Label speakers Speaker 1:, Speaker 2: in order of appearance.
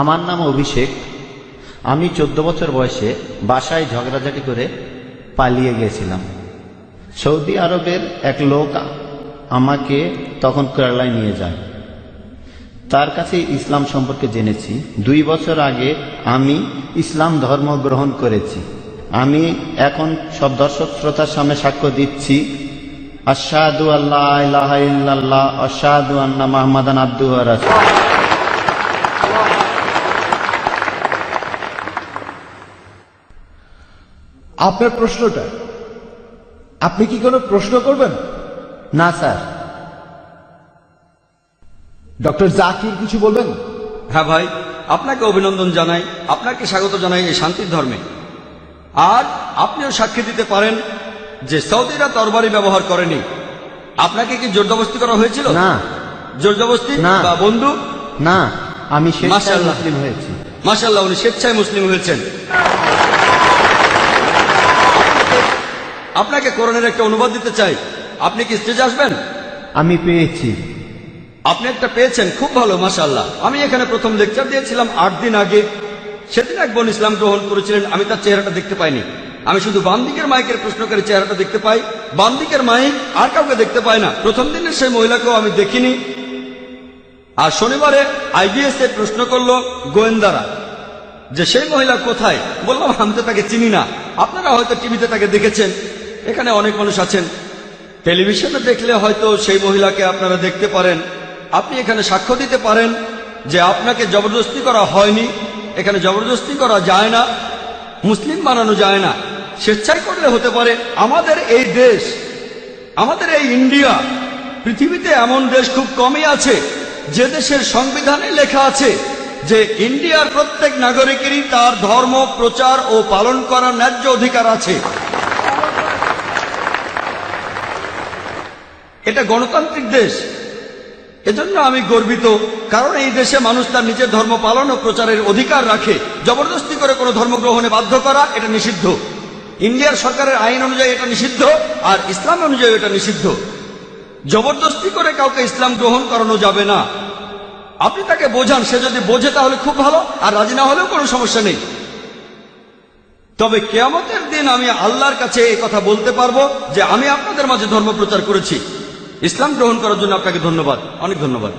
Speaker 1: আমার নাম অভিষেক। আমি 14 বছর বয়সে বাসায় ঝগড়াঝাটি করে পালিয়ে গিয়েছিলাম। সৌদি আরবের এক লোক আমাকে তখন কেরালায় নিয়ে যায়। তার কাছে ইসলাম সম্পর্কে জেনেছি। 2 বছর আগে আমি ইসলাম ধর্ম গ্রহণ করেছি। আমি এখন সব দর্শক শ্রোতার সামনে সাক্ষ্য দিচ্ছি, আশহাদু আল্লা ইলাহা ইল্লাল্লাহ আশহাদু আন্না মুহাম্মাদান আবদুহু ওয়া রাসূলুহু।
Speaker 2: আপনার প্রশ্নটা, আপনি কি কোনো প্রশ্ন করবেন?
Speaker 1: না স্যার।
Speaker 2: ডক্টর জাকির কিছু বলবেন?
Speaker 3: হ্যাঁ ভাই, আপনাকে অভিনন্দন জানাই, আপনাকে স্বাগত জানাই এই শান্তির ধর্মে। আর আপনিও সাক্ষী দিতে পারেন যে সৌদিরা তরবারি ব্যবহার করেনি। আপনাকে কি জোরজবস্তি করা হয়েছিল?
Speaker 1: না।
Speaker 3: জোরজবস্তি
Speaker 1: না।
Speaker 3: বা বন্ধু?
Speaker 1: না, আমি স্বেচ্ছায়
Speaker 3: মাশাআল্লাহ।
Speaker 1: মুসলিম হয়েছি।
Speaker 3: মাশাআল্লাহ, উনি স্বেচ্ছায় মুসলিম হয়েছেন। আপনাকে কোরআনের একটা অনুবাদ দিতে চাই। আপনি কি স্টেজে আসবেন?
Speaker 1: আমি পেয়েছি।
Speaker 3: আপনি একটা পেয়েছেন, খুব ভালো, মাশাআল্লাহ। আমি এখানে প্রথম লেকচার দিয়েছিলাম 8 দিন আগে। সেদিন এক বোন ইসলাম গ্রহণ করেছিলেন। আমি তার চেহারাটা দেখতে পাইনি। আমি শুধু বাম দিকের মাইকের প্রশ্নকারী চেহারাটা দেখতে পাই, বাম দিকের মাইক আর কাউকে দেখতে পাই না। প্রথম দিনের সেই মহিলাকেও আমি দেখিনি। আর শনিবারে IBS এ প্রশ্ন করলো গোয়েন্দারা যে সেই মহিলা কোথায়। বললাম আমি তো তাকে চিনি না। আপনারা হয়তো টিভিতে তাকে দেখেছেন, এখানে অনেক মানুষ আছেন, টেলিভিশনে দেখলে হয়তো সেই মহিলাকে আপনারা দেখতে পারেন। আপনি এখানে সাক্ষ্য দিতে পারেন যে আপনাকে জবরদস্তি করা হয়নি। এখানে জবরদস্তি করা যায় না, মুসলিম বানানো যায় না। স্বেচ্ছায় করলে হতে পারে। আমাদের এই দেশ, আমাদের এই ইন্ডিয়া, পৃথিবীতে এমন দেশ খুব কমই আছে যে দেশের সংবিধানে লেখা আছে যে ইন্ডিয়ার প্রত্যেক নাগরিকেরই তার ধর্ম প্রচার ও পালন করার ন্যায্য অধিকার আছে। এটা গণতান্ত্রিক দেশ। এজন্য আমি গর্বিত, কারণ এই দেশে মানুষ তার নিজের ধর্ম পালন ও প্রচারের অধিকার রাখে। জবরদস্তি করে কোনো ধর্ম গ্রহণে বাধ্য করা এটা নিষিদ্ধ। ইন্ডিয়ার সরকারের আইন অনুযায়ী এটা নিষিদ্ধ, আর ইসলাম অনুযায়ী এটা নিষিদ্ধ। জবরদস্তি করে কাউকে ইসলাম গ্রহণ করানো যাবে না। আপনি তাকে বোঝান, সে যদি বোঝে তাহলে খুব ভালো, আর রাজি না হলেও কোনো সমস্যা নেই। তবে কিয়ামতের দিন আমি আল্লাহর কাছে এই কথা বলতে পারবো যে আমি আপনাদের মাঝে ধর্ম প্রচার করেছি। ইসলাম গ্রহণ করার জন্য আপনাকে ধন্যবাদ, অনেক ধন্যবাদ।